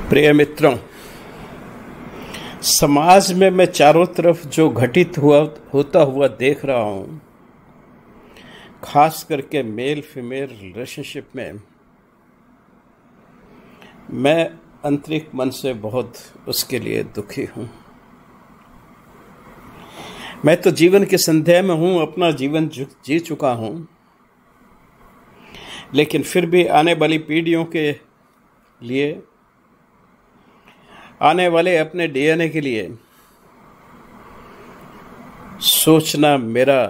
प्रिय मित्रों, समाज में मैं चारों तरफ जो घटित होता हुआ देख रहा हूँ, खास करके मेल फीमेल रिलेशनशिप में, मैं आंतरिक मन से बहुत उसके लिए दुखी हूँ। मैं तो जीवन के संदेह में हूँ, अपना जीवन जी चुका हूँ, लेकिन फिर भी आने वाली पीढ़ियों के लिए, आने वाले अपने डीएनए के लिए सोचना मेरा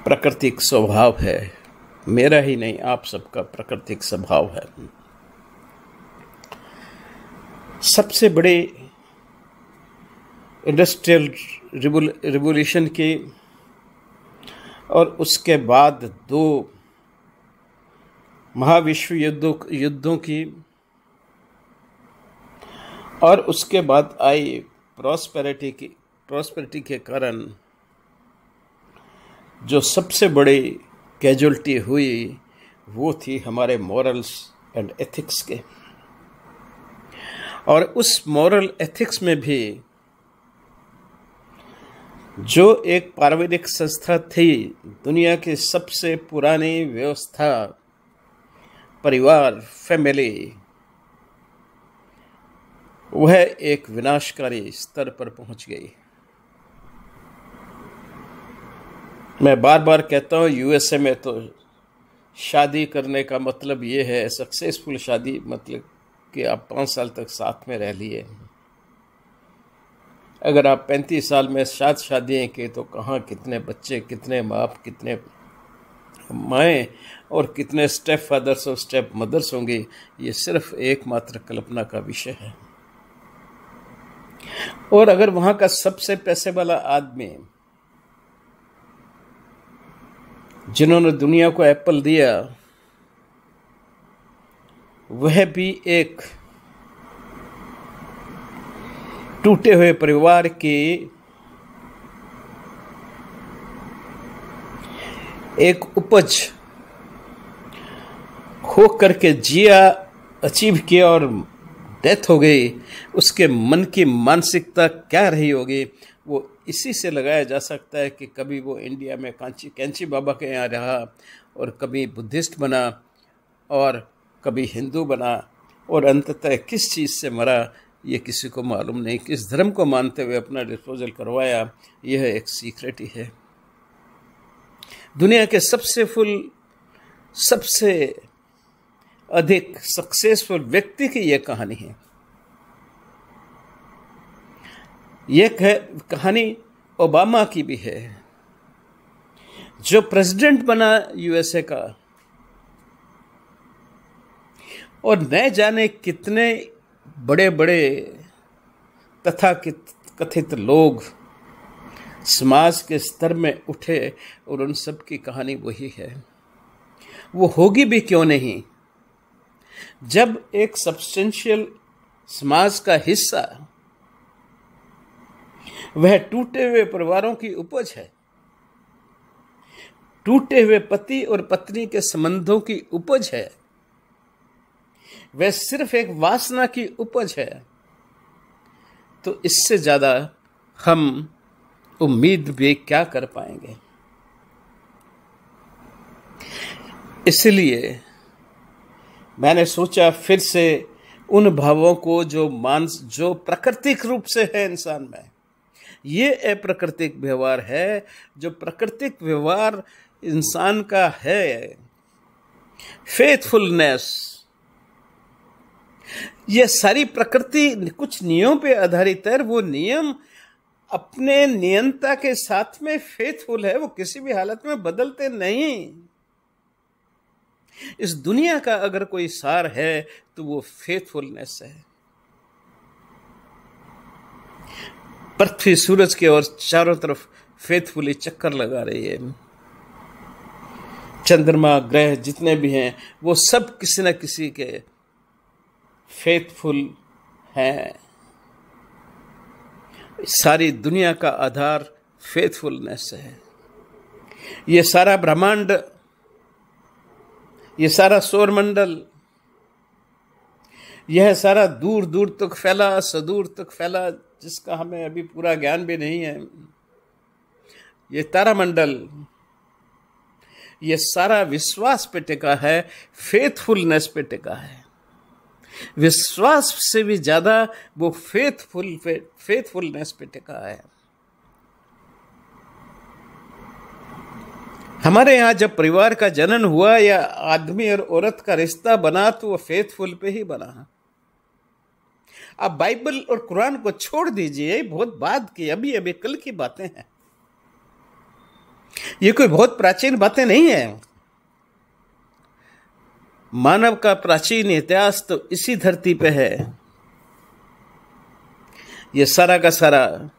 प्राकृतिक स्वभाव है। मेरा ही नहीं, आप सबका प्राकृतिक स्वभाव है। सबसे बड़ी इंडस्ट्रियल रिवॉल्यूशन की और उसके बाद 2 महाविश्व युद्धों की और उसके बाद आई प्रॉस्पेरिटी के कारण जो सबसे बड़ी कैजुअलिटी हुई वो थी हमारे मॉरल्स एंड एथिक्स के। और उस मॉरल एथिक्स में भी जो एक पारिवारिक संस्था थी, दुनिया की सबसे पुरानी व्यवस्था, परिवार, फैमिली, वह एक विनाशकारी स्तर पर पहुंच गई। मैं बार बार कहता हूँ, यूएसए में तो शादी करने का मतलब ये है, सक्सेसफुल शादी मतलब कि आप 5 साल तक साथ में रह लिए। अगर आप 35 साल में 7 शादियाँ की तो कहाँ कितने बच्चे, कितने बाप, कितने माएँ और कितने स्टेप फादर्स और स्टेप मदर्स होंगे, ये सिर्फ एकमात्र कल्पना का विषय है। और अगर वहां का सबसे पैसे वाला आदमी, जिन्होंने दुनिया को एप्पल दिया, वह भी एक टूटे हुए परिवार की एक उपज हो करके जिया, अचीव किया और डेथ हो गई, उसके मन की मानसिकता क्या रही होगी, वो इसी से लगाया जा सकता है कि कभी वो इंडिया में कैंची बाबा के यहाँ रहा और कभी बुद्धिस्ट बना और कभी हिंदू बना और अंततः किस चीज़ से मरा ये किसी को मालूम नहीं। किस धर्म को मानते हुए अपना डिस्पोजल करवाया, यह एक सीक्रेट ही है। दुनिया के सबसे अधिक सक्सेसफुल व्यक्ति की यह कहानी है। यह कहानी ओबामा की भी है, जो प्रेसिडेंट बना यूएसए का, और न जाने कितने बड़े बड़े तथा कथित लोग समाज के स्तर में उठे और उन सब की कहानी वही है। वो होगी भी क्यों नहीं, जब एक सब्सटेंशियल समाज का हिस्सा वह टूटे हुए परिवारों की उपज है, टूटे हुए पति और पत्नी के संबंधों की उपज है, वह सिर्फ एक वासना की उपज है, तो इससे ज्यादा हम उम्मीद भी क्या कर पाएंगे। इसलिए मैंने सोचा फिर से उन भावों को जो प्राकृतिक रूप से है इंसान में, ये अप्राकृतिक व्यवहार है। जो प्राकृतिक व्यवहार इंसान का है, फेथफुलनेस, ये सारी प्रकृति कुछ नियमों पे आधारित है। वो नियम अपने नियंता के साथ में फेथफुल है, वो किसी भी हालत में बदलते नहीं। इस दुनिया का अगर कोई सार है तो वो फेथफुलनेस है। पृथ्वी सूरज के और चारों तरफ फेथफुली चक्कर लगा रही है। चंद्रमा, ग्रह जितने भी हैं, वो सब किसी न किसी के फेथफुल हैं। सारी दुनिया का आधार फेथफुलनेस है। ये सारा ब्रह्मांड, ये सारा सौरमंडल, यह सारा दूर दूर तक फैला, सुदूर तक फैला, जिसका हमें अभी पूरा ज्ञान भी नहीं है। ये तारामंडल, ये सारा विश्वास पे टिका है, फेथफुलनेस पे टिका है। विश्वास से भी ज्यादा वो फेथफुलनेस पे टिका है। हमारे यहाँ जब परिवार का जनन हुआ या आदमी और औरत का रिश्ता बना तो वो फेथफुल पे ही बना। आप बाइबल और कुरान को छोड़ दीजिए, बहुत बाद की, अभी अभी कल की बातें हैं। ये कोई बहुत प्राचीन बातें नहीं है। मानव का प्राचीन इतिहास तो इसी धरती पे है। ये सारा का सारा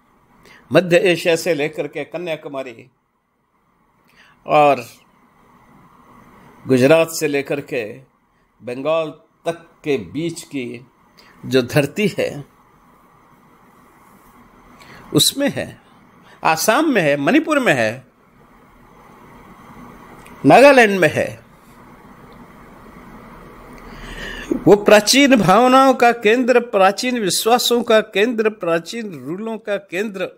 मध्य एशिया से लेकर के कन्याकुमारी और गुजरात से लेकर के बंगाल तक के बीच की जो धरती है उसमें है, आसाम में है, मणिपुर में है, नागालैंड में है। वो प्राचीन भावनाओं का केंद्र, प्राचीन विश्वासों का केंद्र, प्राचीन रूलों का केंद्र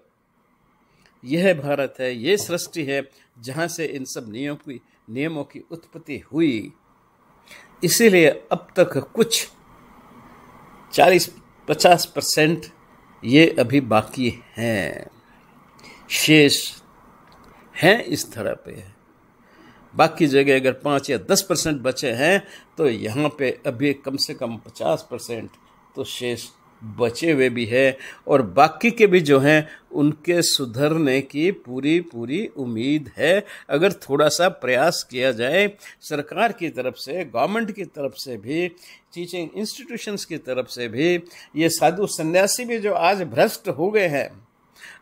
यह भारत है, ये सृष्टि है जहां से इन सब नियमों की उत्पत्ति हुई। इसीलिए अब तक कुछ 40-50% ये अभी बाकी हैं, शेष हैं इस तरह पे। बाकी जगह अगर 5 या 10% बचे हैं तो यहाँ पे अभी कम से कम 50% तो शेष बचे हुए भी है, और बाकी के भी जो हैं उनके सुधरने की पूरी पूरी उम्मीद है। अगर थोड़ा सा प्रयास किया जाए सरकार की तरफ से, गवर्नमेंट की तरफ से भी, टीचिंग इंस्टीट्यूशंस की तरफ से भी। ये साधु सन्यासी भी जो आज भ्रष्ट हो गए हैं,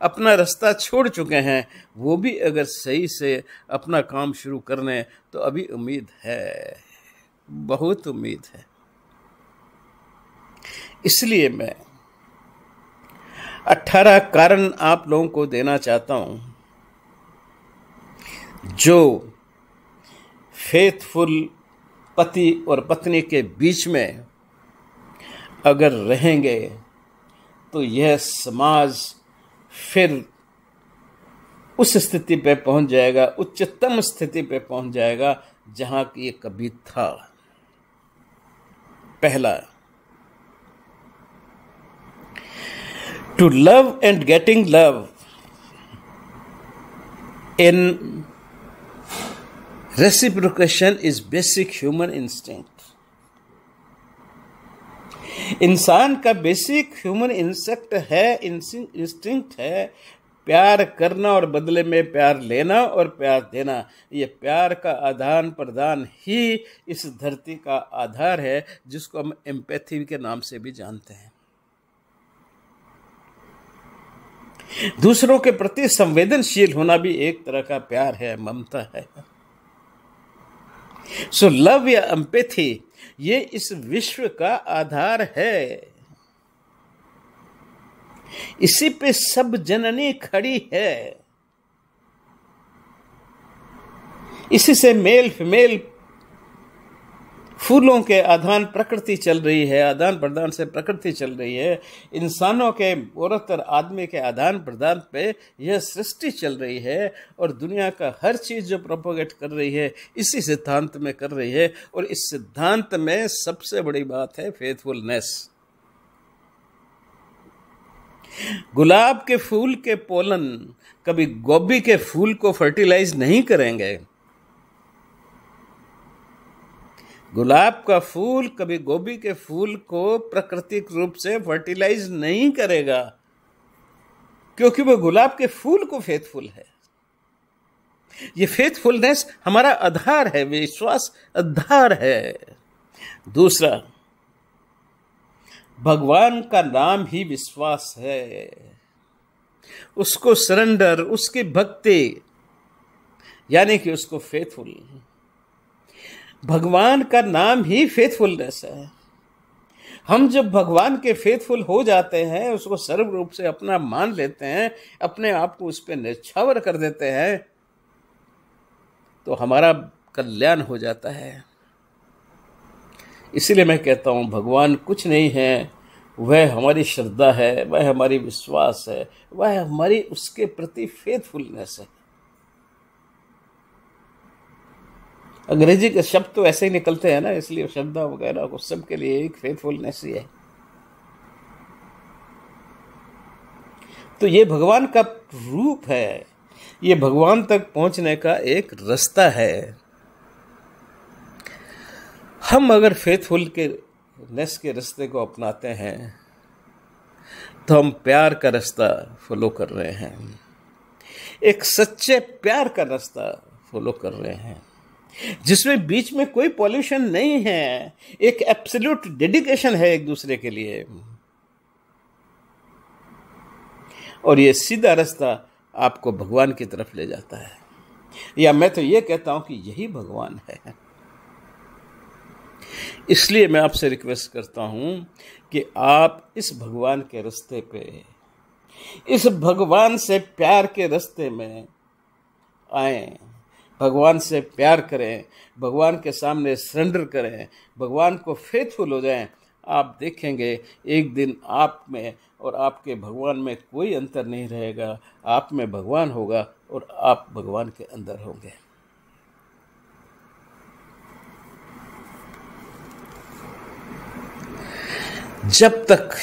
अपना रास्ता छोड़ चुके हैं, वो भी अगर सही से अपना काम शुरू करने तो अभी उम्मीद है, बहुत उम्मीद है। इसलिए मैं 18 कारण आप लोगों को देना चाहता हूं जो फेथफुल पति और पत्नी के बीच में अगर रहेंगे तो यह समाज फिर उस स्थिति पे पहुंच जाएगा, उच्चतम स्थिति पे पहुंच जाएगा जहां की ये कभी था। पहला, to love and getting love in reciprocation is basic human instinct. इंसान का बेसिक ह्यूमन इंस्टिंक्ट है प्यार करना और बदले में प्यार लेना और प्यार देना। ये प्यार का आदान प्रदान ही इस धरती का आधार है, जिसको हम एम्पैथी के नाम से भी जानते हैं। दूसरों के प्रति संवेदनशील होना भी एक तरह का प्यार है, ममता है। सो लव या एम्पैथी ये इस विश्व का आधार है। इसी पे सब जननी खड़ी है। इसी से मेल फीमेल फूलों के आदान प्रकृति चल रही है, आदान प्रदान से प्रकृति चल रही है। इंसानों के, औरत और आदमी के आदान प्रदान पे यह सृष्टि चल रही है, और दुनिया का हर चीज जो प्रोपोगेट कर रही है इसी सिद्धांत में कर रही है। और इस सिद्धांत में सबसे बड़ी बात है फेथफुलनेस। गुलाब के फूल के पोलन कभी गोभी के फूल को फर्टिलाइज नहीं करेंगे। गुलाब का फूल कभी गोभी के फूल को प्राकृतिक रूप से फर्टिलाइज नहीं करेगा, क्योंकि वो गुलाब के फूल को फेथफुल है। ये फेथफुलनेस हमारा आधार है, विश्वास आधार है। दूसरा, भगवान का नाम ही विश्वास है। उसको सरेंडर, उसकी भक्ति, यानी कि उसको फेथफुल, भगवान का नाम ही फेथफुलनेस है। हम जब भगवान के फेथफुल हो जाते हैं, उसको सर्व रूप से अपना मान लेते हैं, अपने आप को उस पर न्यौछावर कर देते हैं, तो हमारा कल्याण हो जाता है। इसलिए मैं कहता हूँ भगवान कुछ नहीं है, वह हमारी श्रद्धा है, वह हमारी विश्वास है, वह हमारी उसके प्रति फेथफुलनेस है। अंग्रेजी के शब्द तो ऐसे ही निकलते हैं ना, इसलिए श्रद्धा वगैरह को सबके लिए एक फेथफुलनेस ही है। तो ये भगवान का रूप है, ये भगवान तक पहुंचने का एक रास्ता है। हम अगर फेथफुल के नेस के रास्ते को अपनाते हैं तो हम प्यार का रास्ता फॉलो कर रहे हैं, एक सच्चे प्यार का रास्ता फॉलो कर रहे हैं, जिसमें बीच में कोई पॉल्यूशन नहीं है, एक एब्सोल्यूट डेडिकेशन है एक दूसरे के लिए। और ये सीधा रास्ता आपको भगवान की तरफ ले जाता है, या मैं तो ये कहता हूं कि यही भगवान है। इसलिए मैं आपसे रिक्वेस्ट करता हूं कि आप इस भगवान के रास्ते पे, इस भगवान से प्यार के रास्ते में आएं, भगवान से प्यार करें, भगवान के सामने सरेंडर करें, भगवान को फेथफुल हो जाएं। आप देखेंगे एक दिन आप में और आपके भगवान में कोई अंतर नहीं रहेगा। आप में भगवान होगा और आप भगवान के अंदर होंगे। जब तक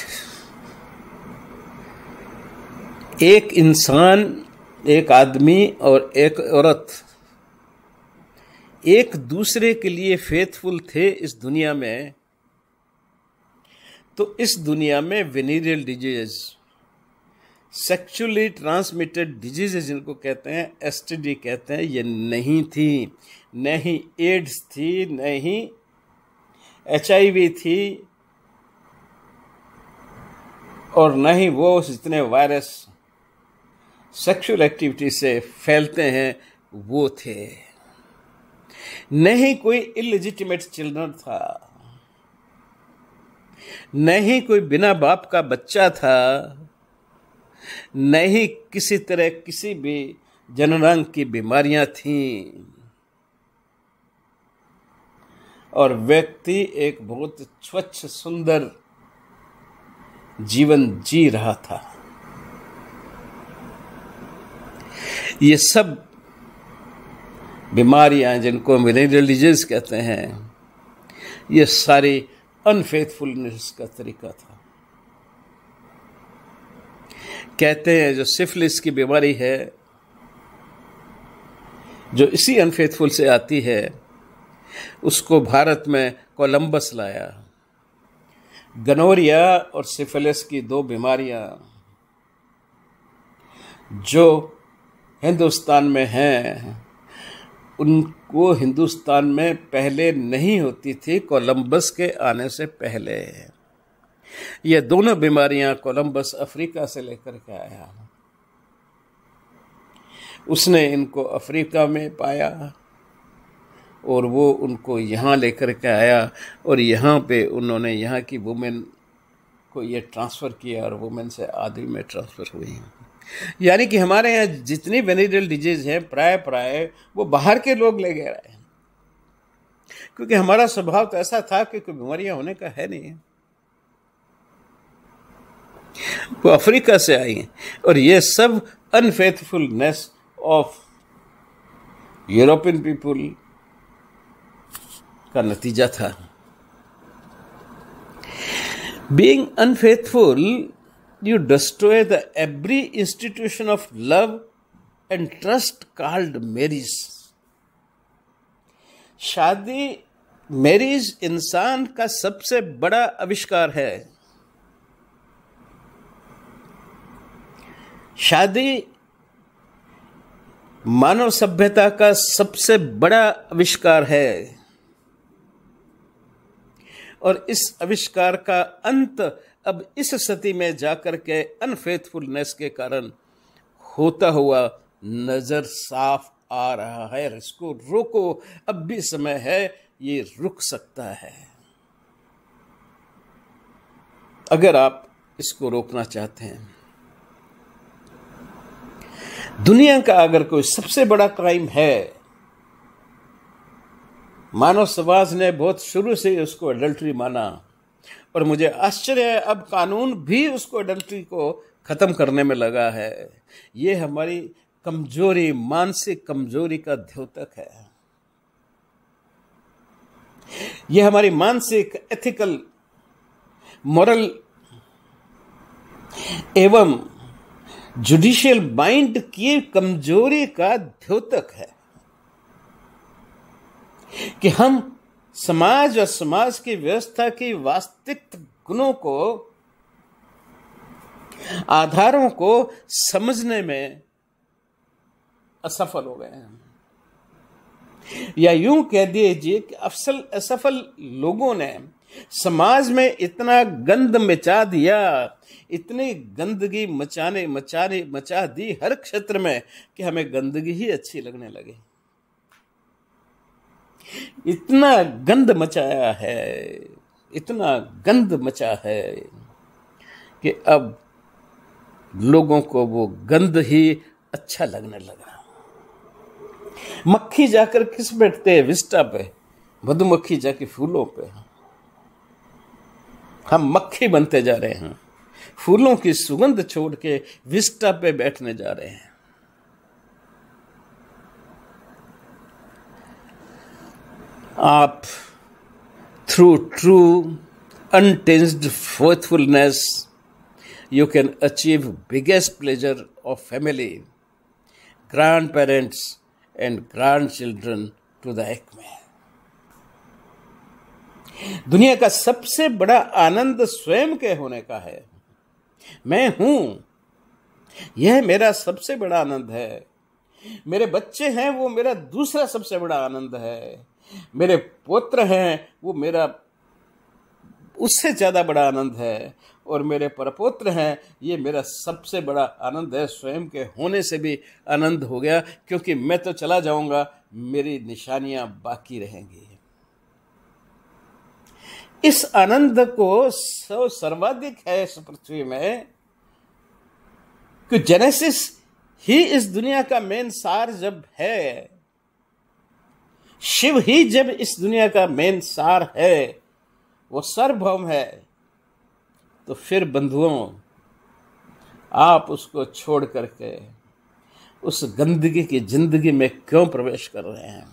एक इंसान, एक आदमी और एक औरत एक दूसरे के लिए फेथफुल थे इस दुनिया में, तो इस दुनिया में venereal disease, sexually transmitted diseases जिनको कहते हैं, एसटीडी कहते हैं, ये नहीं थी। न ही एड्स थी, न ही एचआईवी थी, और न ही वो जितने वायरस सेक्सुअल एक्टिविटी से फैलते हैं वो थे। न ही कोई इलिजिटिमेट चिल्ड्रन था, न ही कोई बिना बाप का बच्चा था, न ही किसी तरह किसी भी जननांग की बीमारियां थीं, और व्यक्ति एक बहुत स्वच्छ सुंदर जीवन जी रहा था। ये सब बीमारियां जिनको वेनेरियल डिजीज कहते हैं, ये सारी अनफेथफुलनेस का तरीका था। कहते हैं जो सिफिलिस की बीमारी है, जो इसी अनफेथफुल से आती है, उसको भारत में कोलंबस लाया। गनोरिया और सिफिलिस की दो बीमारियां जो हिंदुस्तान में हैं, उनको हिंदुस्तान में पहले नहीं होती थी कोलंबस के आने से पहले। ये दोनों बीमारियां कोलंबस अफ्रीका से लेकर के आया। उसने इनको अफ्रीका में पाया और वो उनको यहाँ लेकर के आया, और यहाँ पे उन्होंने यहाँ की वुमेन को ये ट्रांसफ़र किया और वुमेन से आदमी में ट्रांसफ़र हुई। यानी कि हमारे यहाँ जितनी वेनेरियल डिजीज हैं प्राय वो बाहर के लोग ले गए हैं, क्योंकि हमारा स्वभाव तो ऐसा था कि कोई बीमारियां होने का है नहीं। वो अफ्रीका से आई हैं, और ये सब अनफेथफुलनेस ऑफ यूरोपियन पीपुल का नतीजा था। Being unfaithful, you destroy the every institution of love and trust called marriage. शादी, मैरिज इंसान का सबसे बड़ा आविष्कार है। शादी मानव सभ्यता का सबसे बड़ा आविष्कार है, और इस आविष्कार का अंत अब इस स्थिति में जाकर के अनफेथफुलनेस के कारण होता हुआ नजर साफ आ रहा है। इसको रोको, अब भी समय है, ये रुक सकता है अगर आप इसको रोकना चाहते हैं। दुनिया का अगर कोई सबसे बड़ा क्राइम है मानव समाज ने बहुत शुरू से उसको एडल्ट्री माना, और मुझे आश्चर्य है अब कानून भी उसको एडल्ट्री को खत्म करने में लगा है। ये हमारी कमजोरी, मानसिक कमजोरी का द्योतक है। ये हमारी मानसिक, एथिकल, मॉरल एवं जुडिशियल माइंड की कमजोरी का द्योतक है कि हम समाज और समाज की व्यवस्था की वास्तविक गुणों को, आधारों को समझने में असफल हो गए हैं, या यूं कह दीजिए कि असफल लोगों ने समाज में इतना गंद मचा दिया, इतनी गंदगी मचा दी हर क्षेत्र में कि हमें गंदगी ही अच्छी लगने लगी। इतना गंद मचाया है, इतना गंद मचा है कि अब लोगों को वो गंद ही अच्छा लगने लगा। मक्खी जाकर किस बैठते हैं? विस्टा पे। मधुमक्खी जाके फूलों पे। हम मक्खी बनते जा रहे हैं, फूलों की सुगंध छोड़ के विस्टा पे बैठने जा रहे हैं। आप through true untinged faithfulness you can achieve biggest pleasure of family, grandparents and grandchildren to the acme। दुनिया का सबसे बड़ा आनंद स्वयं के होने का है। मैं हूं, यह मेरा सबसे बड़ा आनंद है। मेरे बच्चे हैं, वो मेरा दूसरा सबसे बड़ा आनंद है। मेरे पुत्र हैं, वो मेरा उससे ज्यादा बड़ा आनंद है। और मेरे परपोत्र हैं, ये मेरा सबसे बड़ा आनंद है। स्वयं के होने से भी आनंद हो गया, क्योंकि मैं तो चला जाऊंगा, मेरी निशानियां बाकी रहेंगी। इस आनंद को सर्वाधिक है इस पृथ्वी में, कि जेनेसिस ही इस दुनिया का मेन सार जब है, शिव ही जब इस दुनिया का मेन सार है, वो सार्वभौम है, तो फिर बंधुओं आप उसको छोड़ करके उस गंदगी की जिंदगी में क्यों प्रवेश कर रहे हैं,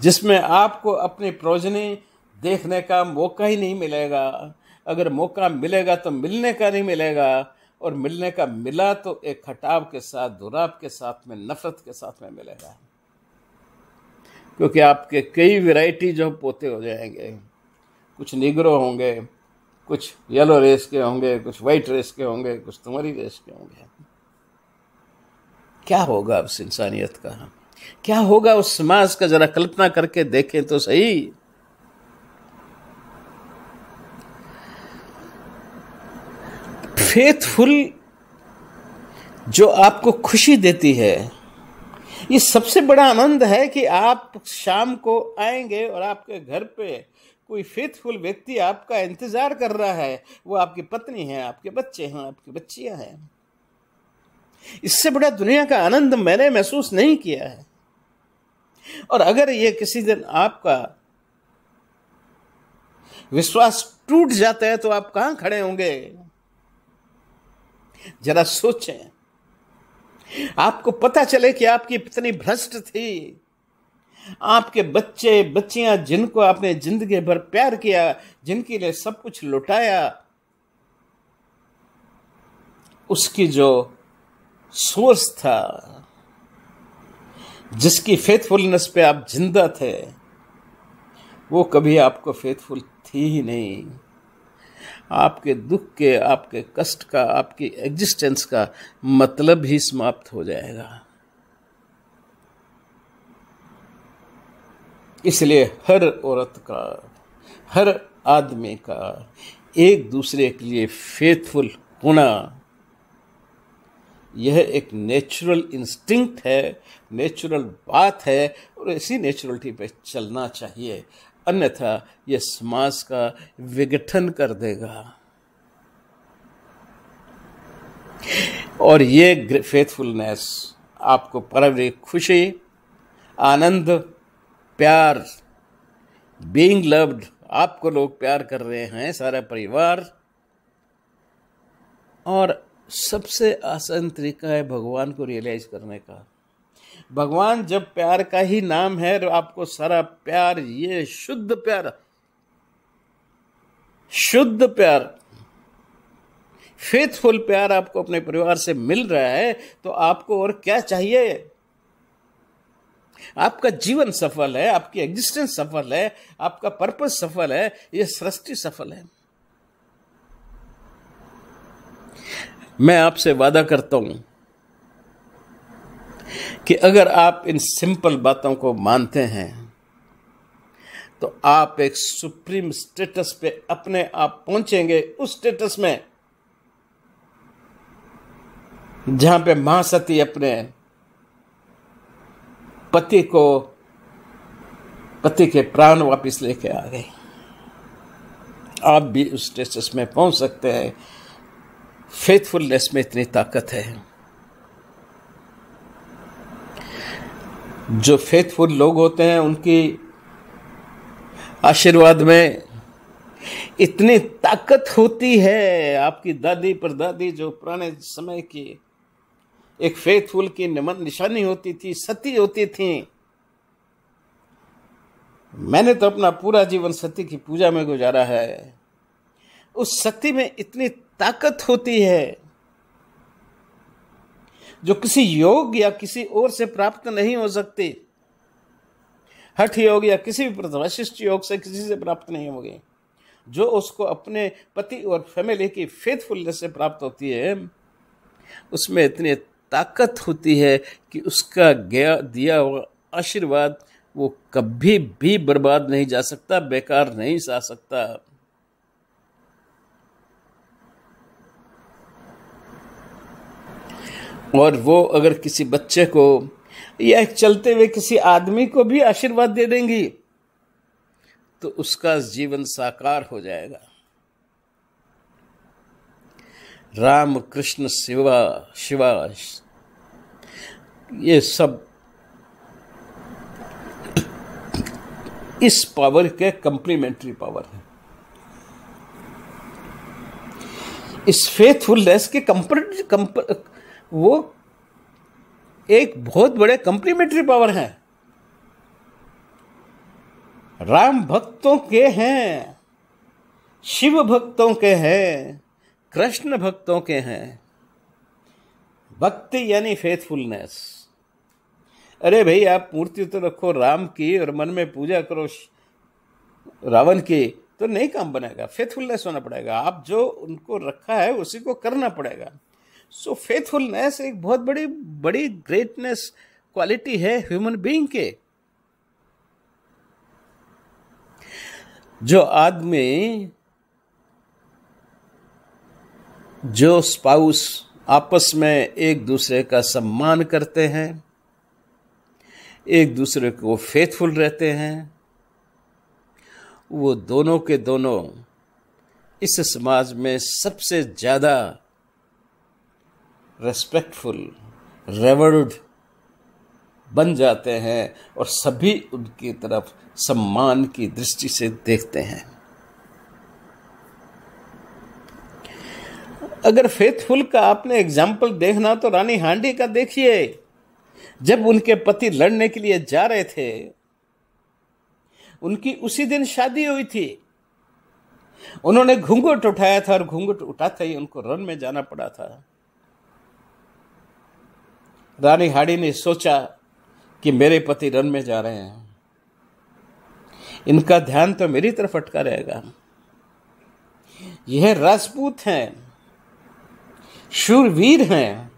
जिसमें आपको अपनी प्रोजनी देखने का मौका ही नहीं मिलेगा। अगर मौका मिलेगा तो मिलने का नहीं मिलेगा, और मिलने का मिला तो एक खटाव के साथ, दुराव के साथ में, नफरत के साथ में मिलेगा। क्योंकि आपके कई वैरायटी जो पोते हो जाएंगे, कुछ निग्रो होंगे, कुछ येलो रेस के होंगे, कुछ वाइट रेस के होंगे, कुछ तुम्हारी रेस के होंगे। क्या होगा उस इंसानियत का? क्या होगा उस समाज का? जरा कल्पना करके देखें तो सही। फेथफुल जो आपको खुशी देती है, ये सबसे बड़ा आनंद है कि आप शाम को आएंगे और आपके घर पे कोई फेथफुल व्यक्ति आपका इंतजार कर रहा है। वो आपकी पत्नी है, आपके बच्चे हैं, आपकी बच्चियां हैं। इससे बड़ा दुनिया का आनंद मैंने महसूस नहीं किया है। और अगर ये किसी दिन आपका विश्वास टूट जाता है तो आप कहां खड़े होंगे? जरा सोचें। आपको पता चले कि आपकी कितनी भ्रष्ट थी। आपके बच्चे बच्चियां जिनको आपने जिंदगी भर प्यार किया, जिनके लिए सब कुछ लुटाया, उसकी जो सोर्स था, जिसकी फेथफुलनेस पे आप जिंदा थे, वो कभी आपको फेथफुल थी ही नहीं। आपके दुख के, आपके कष्ट का, आपकी एग्जिस्टेंस का मतलब ही समाप्त हो जाएगा। इसलिए हर औरत का, हर आदमी का एक दूसरे के लिए फेथफुल होना, यह एक नेचुरल इंस्टिंक्ट है, नेचुरल बात है, और इसी नेचुरलिटी पे चलना चाहिए। अन्यथा यह समाज का विघटन कर देगा। और ये फेथफुलनेस आपको पारिवारिक खुशी, आनंद प्यार, बीइंग लव्ड, आपको लोग प्यार कर रहे हैं, सारा परिवार। और सबसे आसान तरीका है भगवान को रियलाइज करने का। भगवान जब प्यार का ही नाम है, तो आपको सारा प्यार, ये शुद्ध प्यार, शुद्ध प्यार, फेथफुल प्यार आपको अपने परिवार से मिल रहा है, तो आपको और क्या चाहिए? आपका जीवन सफल है, आपकी एग्जिस्टेंस सफल है, आपका पर्पस सफल है, ये सृष्टि सफल है। मैं आपसे वादा करता हूं कि अगर आप इन सिंपल बातों को मानते हैं, तो आप एक सुप्रीम स्टेटस पे अपने आप पहुंचेंगे, उस स्टेटस में जहां पे महासती अपने पति के प्राण वापस लेके आ गई। आप भी उस स्टेटस में पहुंच सकते हैं। फेथफुलनेस में इतनी ताकत है। जो फेथफुल लोग होते हैं, उनकी आशीर्वाद में इतनी ताकत होती है। आपकी दादी परदादी जो पुराने समय की एक फेथफुल की निशानी होती थी, सती होती थी। मैंने तो अपना पूरा जीवन सती की पूजा में गुजारा है। उस सती में इतनी ताकत होती है जो किसी योग या किसी और से प्राप्त नहीं हो सकती। हठ योग या किसी भी वशिष्ठ योग से किसी से प्राप्त नहीं होगी। जो उसको अपने पति और फैमिली की फेथफुलनेस से प्राप्त होती है, उसमें इतनी ताकत होती है कि उसका दिया हुआ आशीर्वाद वो कभी भी बर्बाद नहीं जा सकता, बेकार नहीं जा सकता। और वो अगर किसी बच्चे को या एक चलते हुए किसी आदमी को भी आशीर्वाद दे देंगी, तो उसका जीवन साकार हो जाएगा। राम कृष्ण शिवा ये सब इस पावर के कंप्लीमेंट्री पावर है। इस फेथफुलनेस के वो एक बहुत बड़े कंप्लीमेंट्री पावर है। राम भक्तों के हैं, शिव भक्तों के हैं, कृष्ण भक्तों के हैं। भक्ति यानी फेथफुलनेस। अरे भाई, आप मूर्ति तो रखो राम की और मन में पूजा करो रावण की, तो नहीं काम बनेगा। फेथफुलनेस होना पड़ेगा। आप जो उनको रखा है उसी को करना पड़ेगा। सो फेथफुलनेस एक बहुत बड़ी ग्रेटनेस क्वालिटी है ह्यूमन बीइंग के। जो आदमी, जो स्पाउस आपस में एक दूसरे का सम्मान करते हैं, एक दूसरे को फेथफुल रहते हैं, वो दोनों के दोनों इस समाज में सबसे ज्यादा रेस्पेक्टफुल, रेवर्ड बन जाते हैं और सभी उनकी तरफ सम्मान की दृष्टि से देखते हैं। अगर फेथफुल का आपने एग्जाम्पल देखना तो रानी हांडी का देखिए। जब उनके पति लड़ने के लिए जा रहे थे, उनकी उसी दिन शादी हुई थी। उन्होंने घूंघट उठाया था और घूंघट उठाते ही उनको रण में जाना पड़ा था। रानी हांडी ने सोचा कि मेरे पति रण में जा रहे हैं, इनका ध्यान तो मेरी तरफ अटका रहेगा। यह राजपूत हैं, शूरवीर हैं,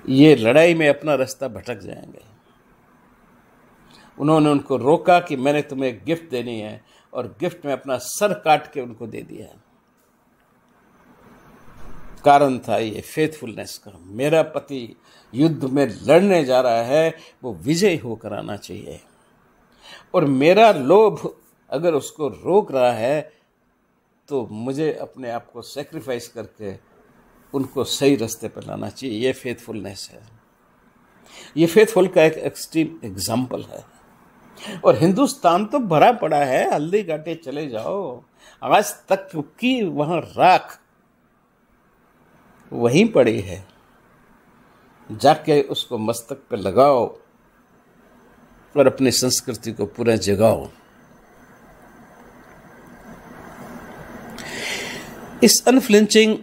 ये लड़ाई में अपना रास्ता भटक जाएंगे। उन्होंने उनको रोका कि मैंने तुम्हें गिफ्ट देनी है, और गिफ्ट में अपना सर काट के उनको दे दिया। कारण था ये फेथफुलनेस का। मेरा पति युद्ध में लड़ने जा रहा है, वो विजयी होकर आना चाहिए, और मेरा लोभ अगर उसको रोक रहा है तो मुझे अपने आप को सेक्रीफाइस करके उनको सही रास्ते पर लाना चाहिए। ये फेथफुलनेस है। ये फेथफुल का एक एक्सट्रीम एग्जाम्पल है। और हिंदुस्तान तो भरा पड़ा है, हल्दी घाटी चले जाओ, आज तक की वहां राख वहीं पड़ी है, जाके उसको मस्तक पे लगाओ और अपनी संस्कृति को पूरा जगाओ। इस अनफ्लिंचिंग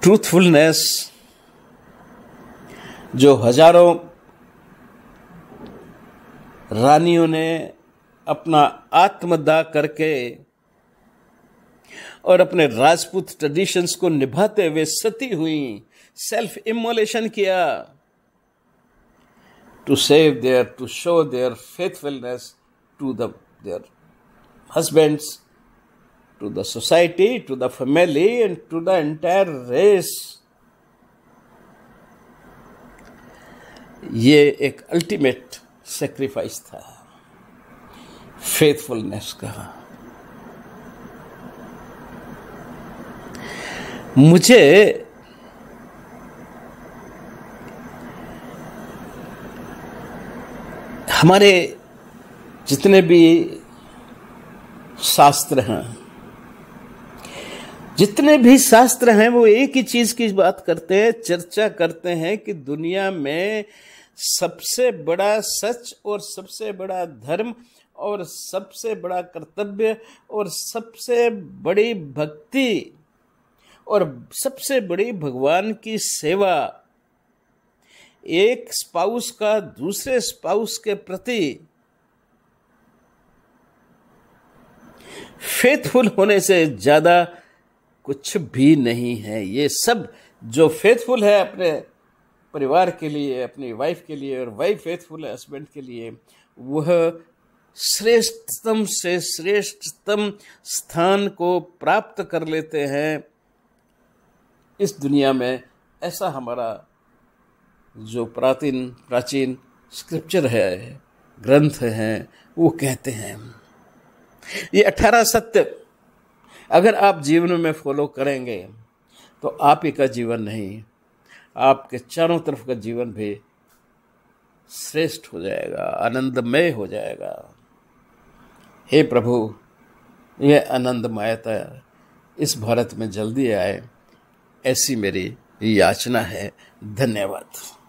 ट्रूथफुलनेस जो हजारों रानियों ने अपना आत्मदाह करके और अपने राजपूत ट्रेडिशंस को निभाते हुए सती हुई, सेल्फ इमोलेशन किया, to save their, to show their faithfulness to their husbands, to the society, to the family and to the entire race. ये एक अल्टीमेट सेक्रीफाइस था फेथफुलनेस का। मुझे हमारे जितने भी शास्त्र हैं, जितने भी शास्त्र हैं, वो एक ही चीज की बात करते हैं, चर्चा करते हैं कि दुनिया में सबसे बड़ा सच और सबसे बड़ा धर्म और सबसे बड़ा कर्तव्य और सबसे बड़ी भक्ति और सबसे बड़ी भगवान की सेवा एक स्पाउस का दूसरे स्पाउस के प्रति फेथफुल होने से ज्यादा कुछ भी नहीं है। ये सब जो फेथफुल है अपने परिवार के लिए, अपनी वाइफ के लिए, और वाइफ फेथफुल है हस्बैंड के लिए, वह श्रेष्ठतम से श्रेष्ठतम स्थान को प्राप्त कर लेते हैं इस दुनिया में। ऐसा हमारा जो प्राचीन स्क्रिप्चर है, ग्रंथ हैं, वो कहते हैं। ये 18 सत्य अगर आप जीवन में फॉलो करेंगे तो आप ही का जीवन नहीं, आपके चारों तरफ का जीवन भी श्रेष्ठ हो जाएगा, आनंदमय हो जाएगा। हे प्रभु, यह आनंदमयता इस भारत में जल्दी आए, ऐसी मेरी याचना है। धन्यवाद।